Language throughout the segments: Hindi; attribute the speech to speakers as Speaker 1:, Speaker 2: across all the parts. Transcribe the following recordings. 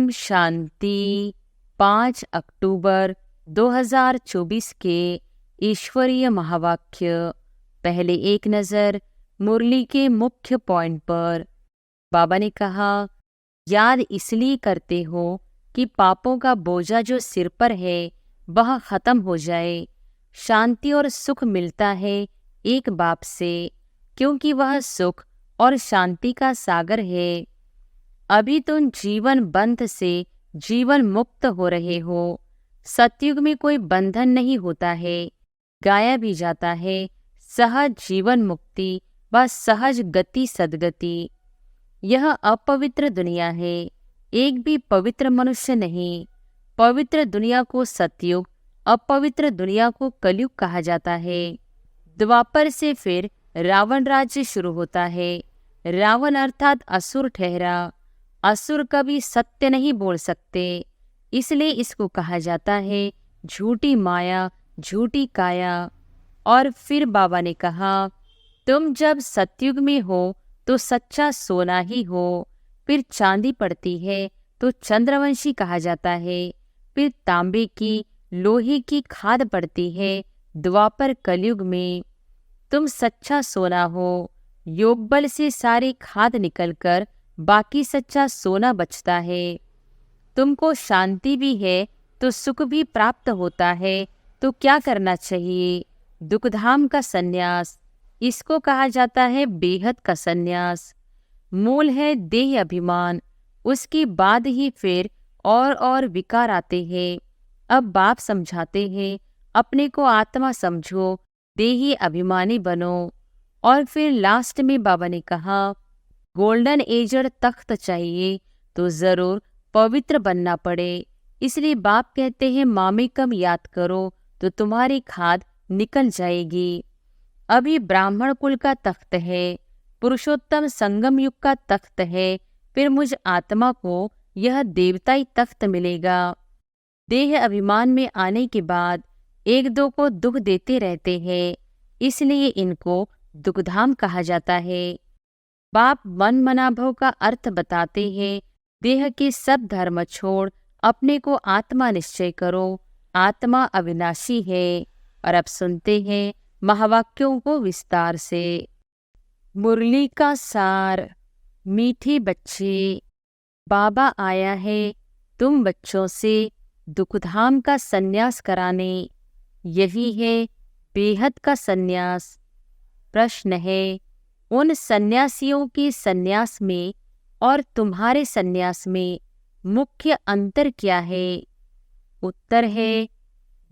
Speaker 1: ओम शांति। 5 अक्टूबर 2024 के ईश्वरीय महावाक्य। पहले एक नज़र मुरली के मुख्य पॉइंट पर। बाबा ने कहा, याद इसलिए करते हो कि पापों का बोझा जो सिर पर है वह खत्म हो जाए। शांति और सुख मिलता है एक बाप से, क्योंकि वह सुख और शांति का सागर है। अभी तुम जीवन बंध से जीवन मुक्त हो रहे हो। सतयुग में कोई बंधन नहीं होता है, गाया भी जाता है सहज जीवन मुक्ति व सहज गति सद्गति। यह अपवित्र दुनिया है, एक भी पवित्र मनुष्य नहीं। पवित्र दुनिया को सतयुग, अपवित्र दुनिया को कलयुग कहा जाता है। द्वापर से फिर रावण राज्य शुरू होता है। रावण अर्थात असुर ठहरा। असुर कभी सत्य नहीं बोल सकते, इसलिए इसको कहा जाता है झूठी माया, झूठी काया। और फिर बाबा ने कहा, तुम जब सतयुग में हो तो सच्चा सोना ही हो। फिर चांदी पड़ती है तो चंद्रवंशी कहा जाता है। फिर तांबे की, लोहे की खाद पड़ती है द्वापर कलयुग में। तुम सच्चा सोना हो। योग बल से सारी खाद निकलकर बाकी सच्चा सोना बचता है। तुमको शांति भी है तो सुख भी प्राप्त होता है, तो क्या करना चाहिए? दुखधाम का संन्यास, इसको कहा जाता है बेहद का संन्यास। मूल है देह अभिमान, उसके बाद ही फिर और विकार आते हैं। अब बाप समझाते हैं, अपने को आत्मा समझो, देही अभिमानी बनो। और फिर लास्ट में बाबा ने कहा, गोल्डन एजड तख्त चाहिए तो जरूर पवित्र बनना पड़े। इसलिए बाप कहते हैं मामेकम याद करो तो तुम्हारी खाद निकल जाएगी। अभी ब्राह्मण कुल का तख्त है, पुरुषोत्तम संगम युग का तख्त है। फिर मुझ आत्मा को यह देवताई तख्त मिलेगा। देह अभिमान में आने के बाद एक दो को दुख देते रहते हैं, इसलिए इनको दुखधाम कहा जाता है। बाप मन मनाभव का अर्थ बताते हैं, देह के सब धर्म छोड़ अपने को आत्मा निश्चय करो। आत्मा अविनाशी है। और अब सुनते हैं महावाक्यों को विस्तार से। मुरली का सार। मीठे बच्चे, बाबा आया है तुम बच्चों से दुखधाम का संन्यास कराने। यही है बेहद का संन्यास। प्रश्न है, उन सन्यासियों के सन्यास में और तुम्हारे सन्यास में मुख्य अंतर क्या है? उत्तर है,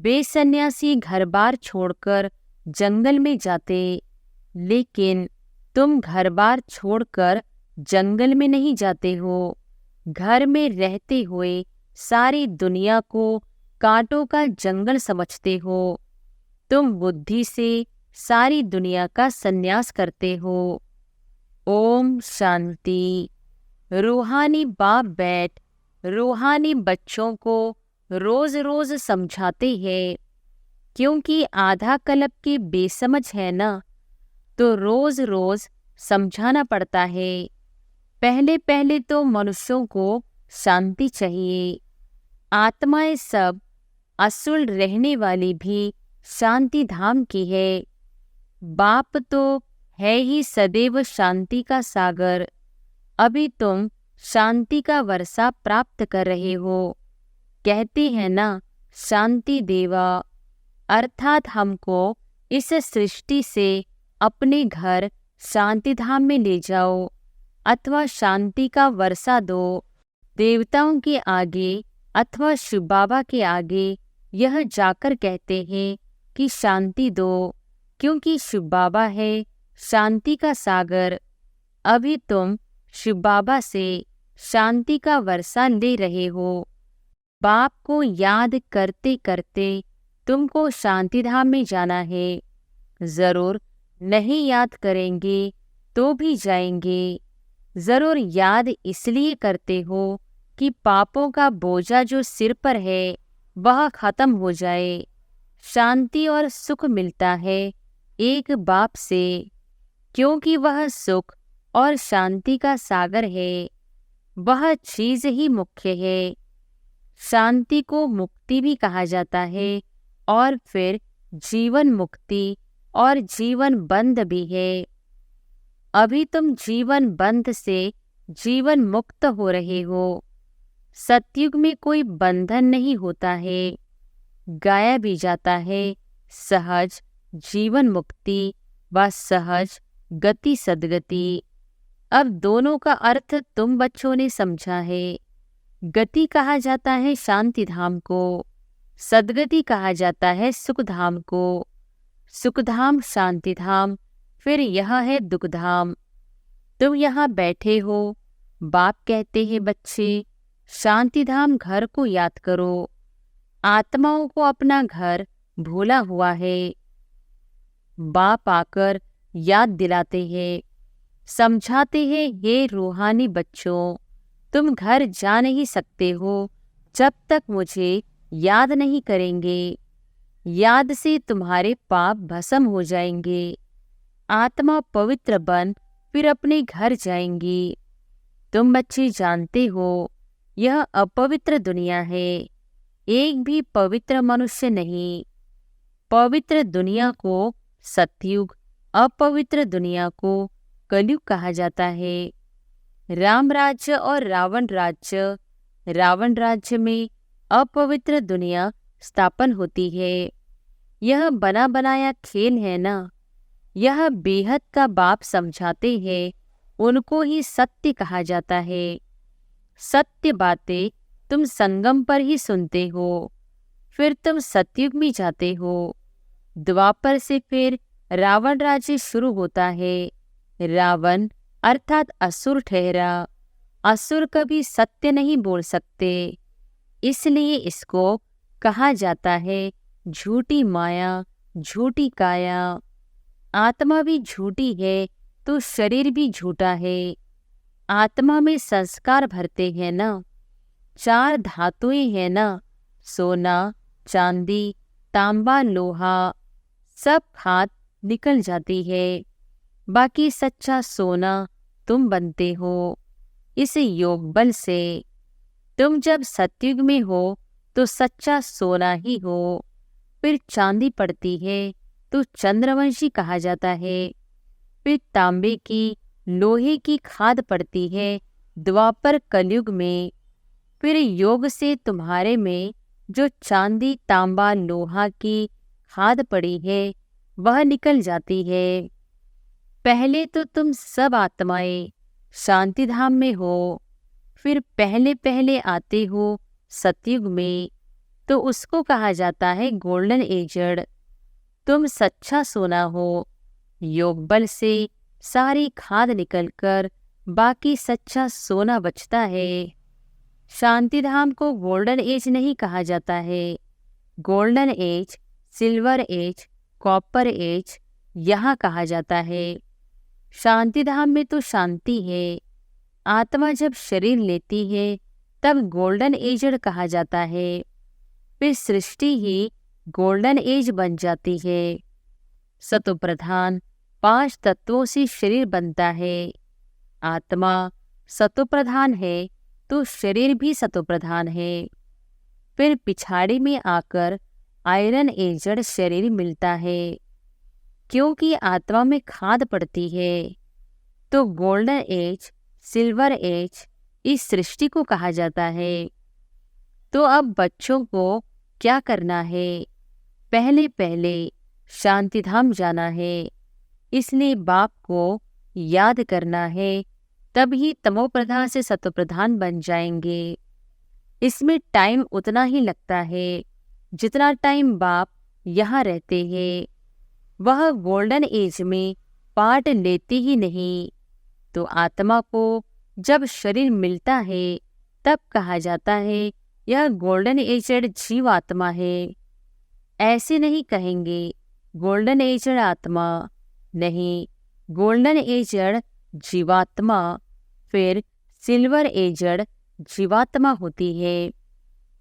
Speaker 1: वे सन्यासी घर बार छोड़कर जंगल में जाते, लेकिन तुम घर बार छोड़कर जंगल में नहीं जाते हो। घर में रहते हुए सारी दुनिया को कांटों का जंगल समझते हो। तुम बुद्धि से सारी दुनिया का सन्यास करते हो। ओम शांति। रूहानी बाप बैठ रूहानी बच्चों को रोज रोज समझाते हैं, क्योंकि आधा कल्प की बेसमझ है ना, तो रोज रोज समझाना पड़ता है। पहले पहले तो मनुष्यों को शांति चाहिए। आत्माएं सब असुर रहने वाली भी शांति धाम की है। बाप तो है ही सदैव शांति का सागर। अभी तुम शांति का वर्षा प्राप्त कर रहे हो। कहते हैं ना, शांति देवा, अर्थात हमको इस सृष्टि से अपने घर शांति धाम में ले जाओ, अथवा शांति का वर्षा दो। देवताओं के आगे अथवा शिव बाबा के आगे यह जाकर कहते हैं कि शांति दो, क्योंकि शिव बाबा है शांति का सागर। अभी तुम शिव बाबा से शांति का वर्षा ले रहे हो। बाप को याद करते करते तुमको शांति धाम में जाना है। जरूर नहीं याद करेंगे तो भी जाएंगे। जरूर याद इसलिए करते हो कि पापों का बोझा जो सिर पर है वह खत्म हो जाए। शांति और सुख मिलता है एक बाप से, क्योंकि वह सुख और शांति का सागर है। वह चीज ही मुख्य है। शांति को मुक्ति भी कहा जाता है और फिर जीवन मुक्ति और जीवन बंध भी है। अभी तुम जीवन बंध से जीवन मुक्त हो रहे हो। सतयुग में कोई बंधन नहीं होता है, गाया भी जाता है सहज जीवन मुक्ति व सहज गति सद्गति। अब दोनों का अर्थ तुम बच्चों ने समझा है। गति कहा जाता है शांति धाम को, सद्गति कहा जाता है सुख धाम को। सुखधाम शांति धाम, फिर यह है दुख धाम। तुम यहाँ बैठे हो, बाप कहते हैं बच्चे शांति धाम घर को याद करो। आत्माओं को अपना घर भूला हुआ है। बाप आकर याद दिलाते हैं, समझाते हैं, ये रूहानी बच्चों तुम घर जा नहीं सकते हो जब तक मुझे याद नहीं करेंगे। याद से तुम्हारे पाप भस्म हो जाएंगे। आत्मा पवित्र बन फिर अपने घर जाएंगी। तुम बच्चे जानते हो यह अपवित्र दुनिया है, एक भी पवित्र मनुष्य नहीं। पवित्र दुनिया को सतयुग, अपवित्र दुनिया को कलयुग कहा जाता है। राम राज्य और रावण राज्य, रावण राज्य में अपवित्र दुनिया स्थापन होती है। यह बना बनाया खेल है ना। यह बेहद का बाप समझाते हैं, उनको ही सत्य कहा जाता है। सत्य बातें तुम संगम पर ही सुनते हो, फिर तुम सतयुग में जाते हो। द्वापर से फिर रावण राज्य शुरू होता है। रावण अर्थात असुर ठहरा। असुर कभी सत्य नहीं बोल सकते, इसलिए इसको कहा जाता है झूठी माया, झूठी काया। आत्मा भी झूठी है तो शरीर भी झूठा है। आत्मा में संस्कार भरते हैं ना, 4 धातुएं हैं ना, सोना, चांदी, तांबा, लोहा, सब खाद निकल जाती है। बाकी सच्चा सोना तुम बनते हो इस योग बल से। तुम जब सतयुग में हो तो सच्चा सोना ही हो। फिर चांदी पड़ती है तो चंद्रवंशी कहा जाता है। फिर तांबे की, लोहे की खाद पड़ती है द्वापर कलयुग में। फिर योग से तुम्हारे में जो चांदी, तांबा, लोहा की खाद पड़ी है वह निकल जाती है। पहले तो तुम सब आत्माएं शांति धाम में हो, फिर पहले पहले आते हो सतयुग में, तो उसको कहा जाता है गोल्डन एजड। तुम सच्चा सोना हो। योग बल से सारी खाद निकलकर बाकी सच्चा सोना बचता है। शांति धाम को गोल्डन एज नहीं कहा जाता है। Golden age, silver age, copper age यहाँ कहा जाता है। शांति धाम में तो शांति है। आत्मा जब शरीर लेती है तब गोल्डन एजड कहा जाता है। फिर सृष्टि ही गोल्डन एज बन जाती है। सतोप्रधान 5 तत्वों से शरीर बनता है। आत्मा सतोप्रधान है तो शरीर भी सतोप्रधान है। फिर पिछाड़ी में आकर आयरन एजड शरीर मिलता है, क्योंकि आत्मा में खाद पड़ती है। तो गोल्डन एज, सिल्वर एज इस सृष्टि को कहा जाता है। तो अब बच्चों को क्या करना है? पहले पहले शांतिधाम जाना है, इसलिए बाप को याद करना है, तभी तमोप्रधान से सतोप्रधान बन जाएंगे। इसमें टाइम उतना ही लगता है जितना टाइम बाप यहाँ रहते हैं। वह गोल्डन एज में पार्ट लेती ही नहीं। तो आत्मा को जब शरीर मिलता है तब कहा जाता है यह गोल्डन एजड जीव आत्मा है। ऐसे नहीं कहेंगे गोल्डन एजड आत्मा, नहीं, गोल्डन एजड जीवात्मा, फिर सिल्वर एजड जीवात्मा होती है।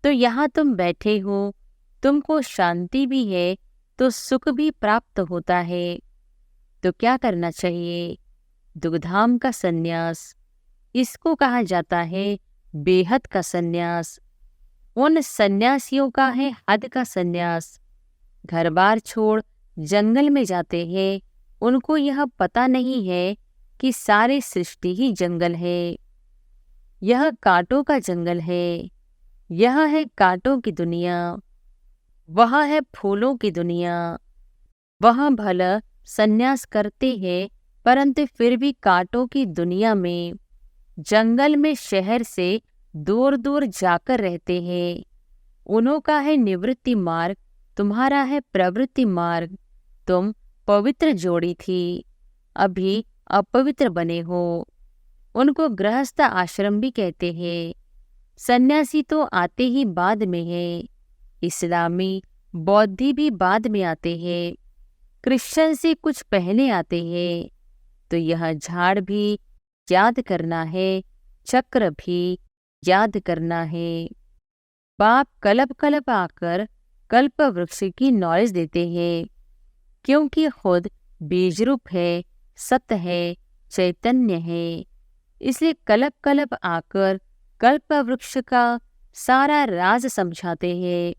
Speaker 1: तो यहाँ तुम बैठे हो, तुमको शांति भी है तो सुख भी प्राप्त होता है। तो क्या करना चाहिए? दुग्धाम का संन्यास। इसको कहा जाता है बेहद का सन्यास। उन सन्यासियों का है हद का सन्यास। घर बार छोड़ जंगल में जाते हैं, उनको यह पता नहीं है कि सारी सृष्टि ही जंगल है। यह कांटों का जंगल है। यह है कांटों की दुनिया, वह है फूलों की दुनिया। वह भला सन्यास करते हैं, परंतु फिर भी कांटों की दुनिया में, जंगल में, शहर से दूर दूर जाकर रहते हैं। उन्हों का है निवृत्ति मार्ग, तुम्हारा है प्रवृत्ति मार्ग। तुम पवित्र जोड़ी थी, अभी अपवित्र बने हो। उनको गृहस्थ आश्रम भी कहते हैं। सन्यासी तो आते ही बाद में है। इस्लामी बौद्धि भी बाद में आते हैं। क्रिश्चियन से कुछ पहले आते हैं। तो यह झाड़ भी याद करना है, चक्र भी याद करना है। बाप कल्प कल्प आकर कल्प वृक्ष की नॉलेज देते हैं, क्योंकि खुद बीज रूप है, सत्य है, चैतन्य है। इसलिए कल्प कल्प आकर कल्प वृक्ष का सारा राज समझाते हैं।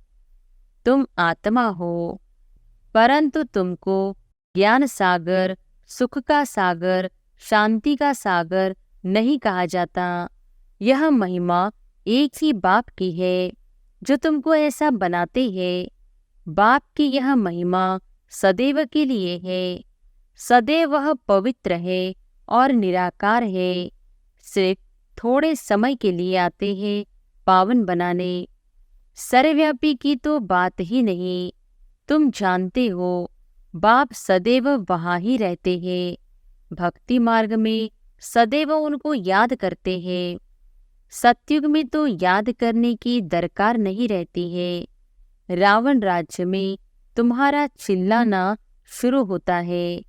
Speaker 1: तुम आत्मा हो, परंतु तुमको ज्ञान सागर, सुख का सागर, शांति का सागर नहीं कहा जाता। यह महिमा एक ही बाप की है, जो तुमको ऐसा बनाते हैं। बाप की यह महिमा सदैव के लिए है। सदैव वह पवित्र है और निराकार है। सिर्फ थोड़े समय के लिए आते हैं पावन बनाने। सर्वव्यापी की तो बात ही नहीं। तुम जानते हो बाप सदैव वहाँ ही रहते हैं। भक्ति मार्ग में सदैव उनको याद करते हैं। सतयुग में तो याद करने की दरकार नहीं रहती है। रावण राज्य में तुम्हारा चिल्लाना शुरू होता है,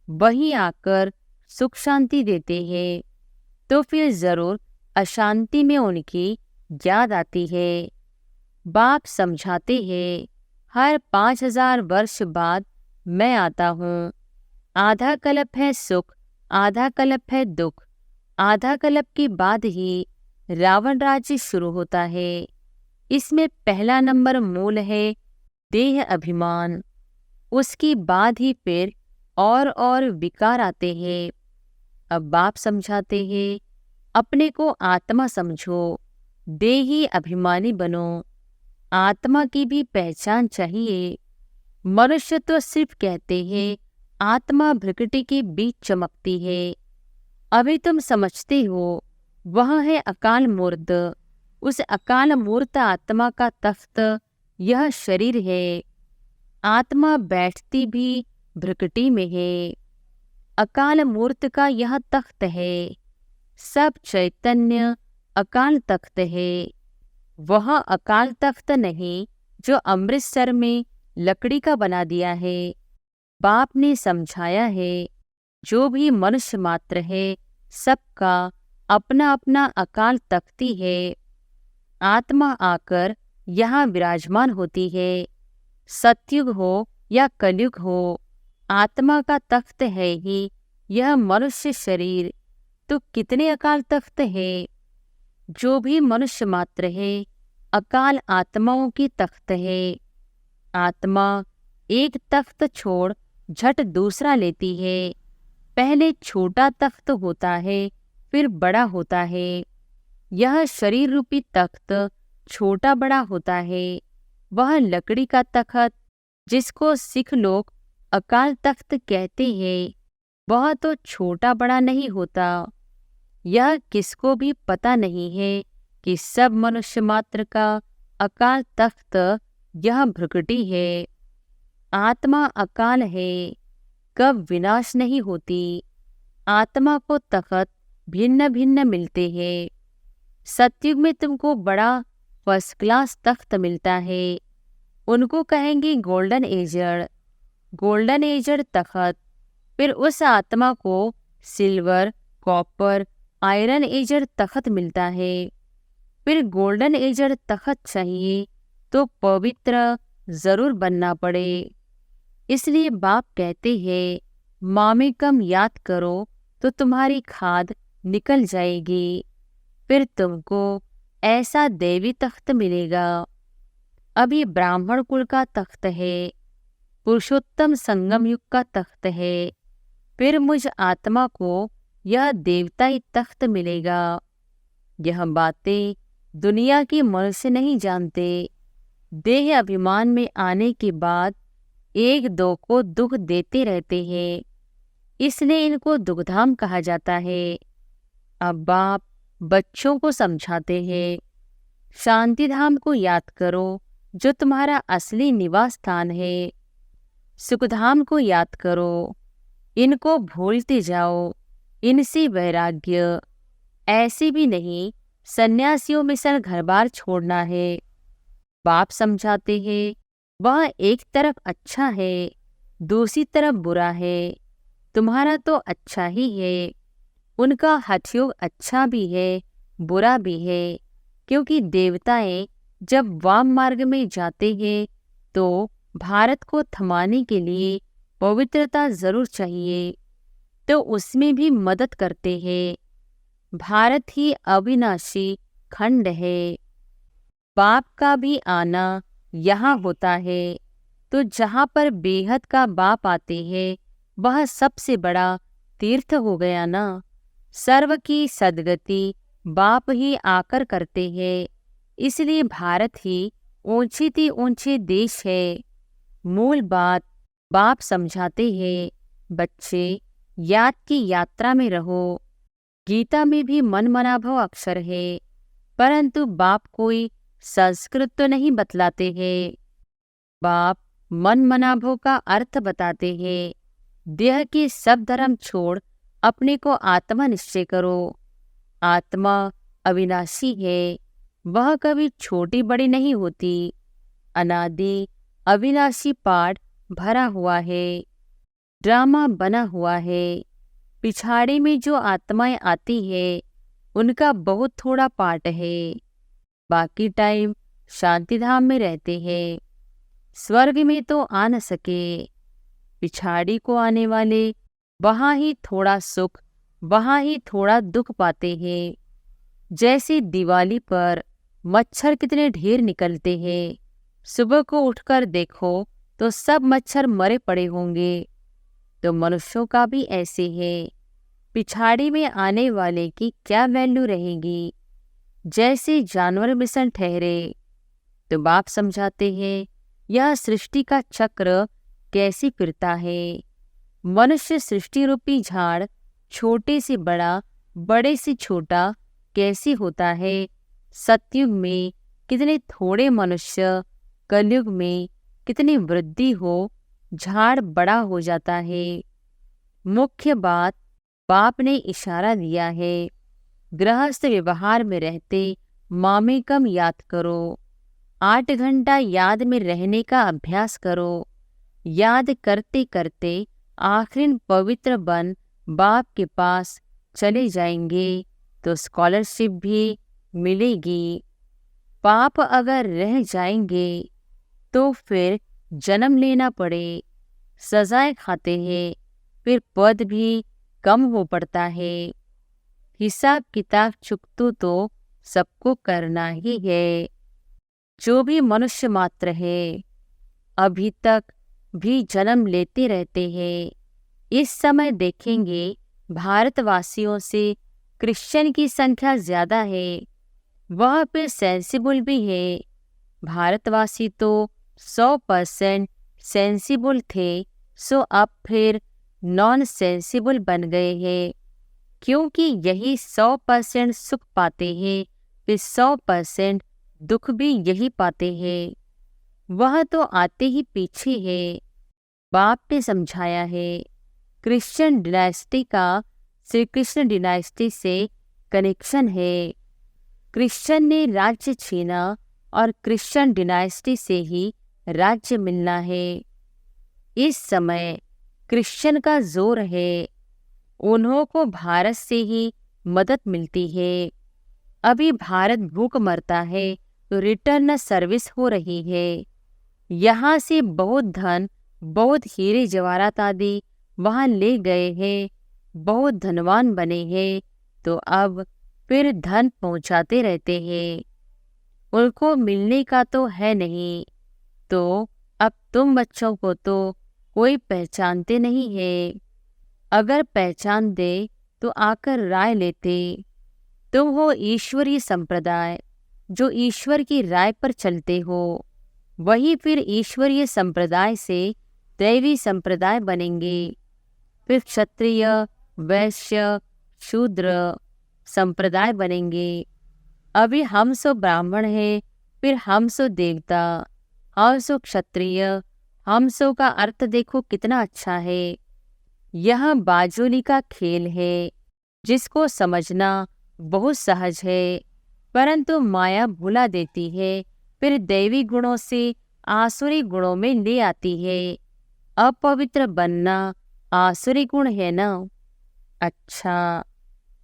Speaker 1: वहीं आकर सुख शांति देते हैं, तो फिर जरूर अशांति में उनकी याद आती है। बाप समझाते हैं, हर 5000 वर्ष बाद मैं आता हूँ। आधा कल्प है सुख, आधा कल्प है दुख। आधा कल्प के बाद ही रावण राज्य शुरू होता है। इसमें पहला नंबर मूल है देह अभिमान। उसके बाद ही फिर और विकार आते हैं। अब बाप समझाते हैं, अपने को आत्मा समझो, देही अभिमानी बनो। आत्मा की भी पहचान चाहिए। मनुष्य तो सिर्फ कहते हैं आत्मा भ्रकुटी के बीच चमकती है। अभी तुम समझते हो वह है अकाल मूर्त। उस अकाल मूर्त आत्मा का तख्त यह शरीर है। आत्मा बैठती भी भ्रकुटी में है। अकाल मूर्त का यह तख्त है। सब चैतन्य अकाल तख्त है। वह अकाल तख्त नहीं जो अमृतसर में लकड़ी का बना दिया है। बाप ने समझाया है, जो भी मनुष्य मात्र है, सबका अपना अपना अकाल तख्ती है। आत्मा आकर यहाँ विराजमान होती है। सतयुग हो या कलयुग हो, आत्मा का तख्त है ही यह मनुष्य शरीर। तो कितने अकाल तख्त है? जो भी मनुष्य मात्र है, अकाल आत्माओं की तख्त है। आत्मा एक तख्त छोड़ झट दूसरा लेती है। पहले छोटा तख्त होता है, फिर बड़ा होता है। यह शरीर रूपी तख्त छोटा बड़ा होता है। वह लकड़ी का तख्त, जिसको सिख लोग अकाल तख्त कहते हैं, वह तो छोटा बड़ा नहीं होता। यह किसको भी पता नहीं है कि सब मनुष्य मात्र का अकाल तख्त यह भ्रकुटी है। आत्मा अकाल है, कब विनाश नहीं होती। आत्मा को तख्त भिन्न भिन्न मिलते हैं। सतयुग में तुमको बड़ा फर्स्ट क्लास तख्त मिलता है, उनको कहेंगे गोल्डन एजर। गोल्डन एजर तख्त। फिर उस आत्मा को सिल्वर, कॉपर, आयरन एजर तख्त मिलता है। फिर गोल्डन एजर तख्त चाहिए तो पवित्र जरूर बनना पड़े। इसलिए बाप कहते हैं, माँ में कम याद करो तो तुम्हारी खाद निकल जाएगी। फिर तुमको ऐसा देवी तख्त मिलेगा। अभी ब्राह्मण कुल का तख्त है, पुरुषोत्तम संगम युग का तख्त है। फिर मुझ आत्मा को यह देवताई तख्त मिलेगा। यह बातें दुनिया के मनुष्य नहीं जानते। देह अभिमान में आने के बाद एक दो को दुख देते रहते हैं, इसलिए इनको दुखधाम कहा जाता है। अब बाप बच्चों को समझाते हैं, शांति धाम को याद करो जो तुम्हारा असली निवास स्थान है। सुखधाम को याद करो, इनको भूलते जाओ, इनसे वैराग्य। ऐसे भी नहीं सन्यासियों में सर घर बार छोड़ना है। बाप समझाते हैं, वह एक तरफ अच्छा है, दूसरी तरफ बुरा है। तुम्हारा तो अच्छा ही है, उनका हठयोग अच्छा भी है, बुरा भी है। क्योंकि देवताएं जब वाम मार्ग में जाते हैं तो भारत को थमाने के लिए पवित्रता जरूर चाहिए, तो उसमें भी मदद करते हैं। भारत ही अविनाशी खंड है। बाप का भी आना यहाँ होता है, तो जहाँ पर बेहद का बाप आते हैं वह सबसे बड़ा तीर्थ हो गया ना। सर्व की सद्गति बाप ही आकर करते हैं, इसलिए भारत ही ऊंचे से ऊंचे देश है। मूल बात बाप समझाते हैं, बच्चे याद की यात्रा में रहो। गीता में भी मन मनाभव अक्षर है, परंतु बाप कोई संस्कृत तो नहीं बतलाते हैं। बाप मन मनाभव का अर्थ बताते हैं। देह के सब धर्म छोड़ अपने को आत्मा निश्चय करो। आत्मा अविनाशी है, वह कभी छोटी बड़ी नहीं होती। अनादि अविनाशी पाठ भरा हुआ है, ड्रामा बना हुआ है। पिछाड़े में जो आत्माएं आती है उनका बहुत थोड़ा पार्ट है। बाकी टाइम शांतिधाम में रहते हैं, स्वर्ग में तो आ न सके। पिछाड़ी को आने वाले वहाँ ही थोड़ा सुख, वहाँ ही थोड़ा दुख पाते हैं। जैसे दिवाली पर मच्छर कितने ढेर निकलते हैं, सुबह को उठकर देखो तो सब मच्छर मरे पड़े होंगे। तो मनुष्यों का भी ऐसे है, पिछाड़ी में आने वाले की क्या वैल्यू रहेगी। जैसे जानवर मिशन ठहरे। तो बाप समझाते हैं, यह सृष्टि का चक्र कैसे फिरता है। मनुष्य सृष्टि रूपी झाड़ छोटे से बड़ा, बड़े से छोटा कैसे होता है। सतयुग में कितने थोड़े मनुष्य, कलयुग में कितनी वृद्धि हो, झाड़ बड़ा हो जाता है। मुख्य बात बाप ने इशारा दिया है, गृहस्थ व्यवहार में रहते मामेकम याद करो। 8 घंटा याद में रहने का अभ्यास करो। याद करते करते आखिर पवित्र बन बाप के पास चले जाएंगे तो स्कॉलरशिप भी मिलेगी। पाप अगर रह जाएंगे तो फिर जन्म लेना पड़े, सजाएं खाते हैं, फिर पद भी कम हो पड़ता है। हिसाब किताब चुकतू तो सबको करना ही है। जो भी मनुष्य मात्र है अभी तक भी जन्म लेते रहते हैं। इस समय देखेंगे भारतवासियों से क्रिश्चियन की संख्या ज्यादा है, वह फिर सेंसिबल भी है। भारतवासी तो 100% सेंसिबल थे, सो अब फिर नॉन सेंसिबल बन गए हैं। क्योंकि यही 100% सुख पाते हैं, फिर 100% दुख भी यही पाते हैं। वह तो आते ही पीछे है। बाप ने समझाया है, क्रिश्चियन डिनाइस्टी का श्री कृष्ण डिनाइस्टी से कनेक्शन है। क्रिश्चियन ने राज्य छीना और क्रिश्चियन डिनाइस्टी से ही राज्य मिलना है। इस समय क्रिश्चियन का जोर है, उन्हों को भारत से ही मदद मिलती है। अभी भारत भूख मरता है तो रिटर्न सर्विस हो रही है। यहाँ से बहुत धन, बहुत हीरे जवाहरात आदि वहाँ ले गए हैं, बहुत धनवान बने हैं, तो अब फिर धन पहुंचाते रहते हैं। उनको मिलने का तो है नहीं, तो अब तुम बच्चों को तो कोई पहचानते नहीं है। अगर पहचान दे तो आकर राय लेते। तुम हो ईश्वरीय संप्रदाय, जो ईश्वर की राय पर चलते हो। वही फिर ईश्वरीय संप्रदाय से दैवी संप्रदाय बनेंगे। फिर क्षत्रिय, वैश्य, शूद्र संप्रदाय बनेंगे। अभी हम सो ब्राह्मण हैं, फिर हम सो देवता, हम सो क्षत्रिय। हम सो का अर्थ देखो कितना अच्छा है। यह बाजुली का खेल है, जिसको समझना बहुत सहज है, परंतु माया भुला देती है, फिर दैवी गुणों से आसुरी गुणों में ले आती है। अपवित्र बनना आसुरी गुण है ना। अच्छा,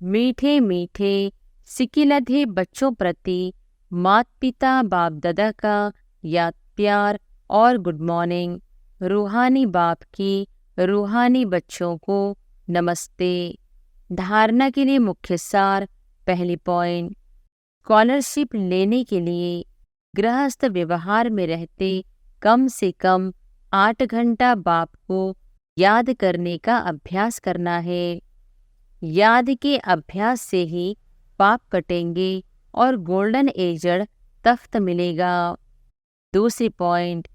Speaker 1: मीठे मीठे सिकिलधे बच्चों प्रति माता पिता बाप दादा का याद प्यार और गुड मॉर्निंग। रूहानी बाप की रूहानी बच्चों को नमस्ते। धारणा के लिए मुख्य सार। पहली पॉइंट, स्कॉलरशिप लेने के लिए गृहस्थ व्यवहार में रहते कम से कम 8 घंटा बाप को याद करने का अभ्यास करना है। याद के अभ्यास से ही पाप कटेंगे और गोल्डन एजड तख्त मिलेगा। दूसरी पॉइंट,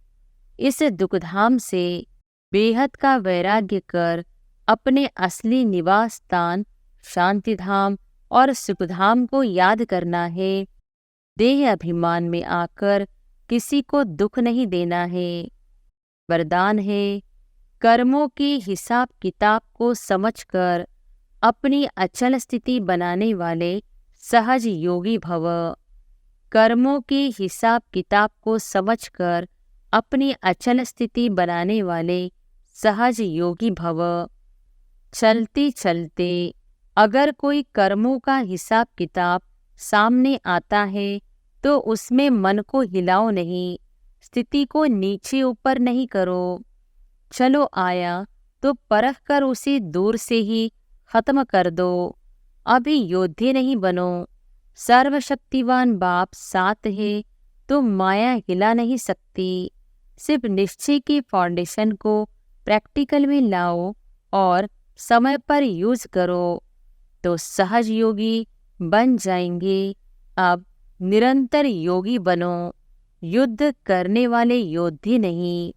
Speaker 1: इस दुखधाम से बेहद का वैराग्य कर अपने असली निवास स्थान शांतिधाम और सुखधाम को याद करना है। देह अभिमान में आकर किसी को दुख नहीं देना है। वरदान है, कर्मों की हिसाब किताब को समझकर अपनी अचल स्थिति बनाने वाले सहज योगी भव। कर्मों की हिसाब किताब को समझकर अपनी अचल स्थिति बनाने वाले सहज योगी भव। चलते चलते अगर कोई कर्मों का हिसाब किताब सामने आता है तो उसमें मन को हिलाओ नहीं, स्थिति को नीचे ऊपर नहीं करो। चलो आया तो परख कर उसे दूर से ही खत्म कर दो। अभी योद्धे नहीं बनो। सर्वशक्तिवान बाप साथ है तो माया हिला नहीं सकती। सिर्फ निश्चय की फाउंडेशन को प्रैक्टिकल में लाओ और समय पर यूज करो तो सहज योगी बन जाएंगे। अब निरंतर योगी बनो, युद्ध करने वाले योद्धे नहीं।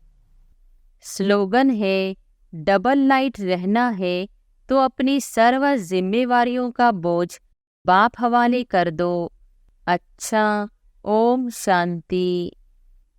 Speaker 1: स्लोगन है, डबल लाइट रहना है तो अपनी सर्व जिम्मेवारियों का बोझ बाप हवाले कर दो। अच्छा, ओम शांति।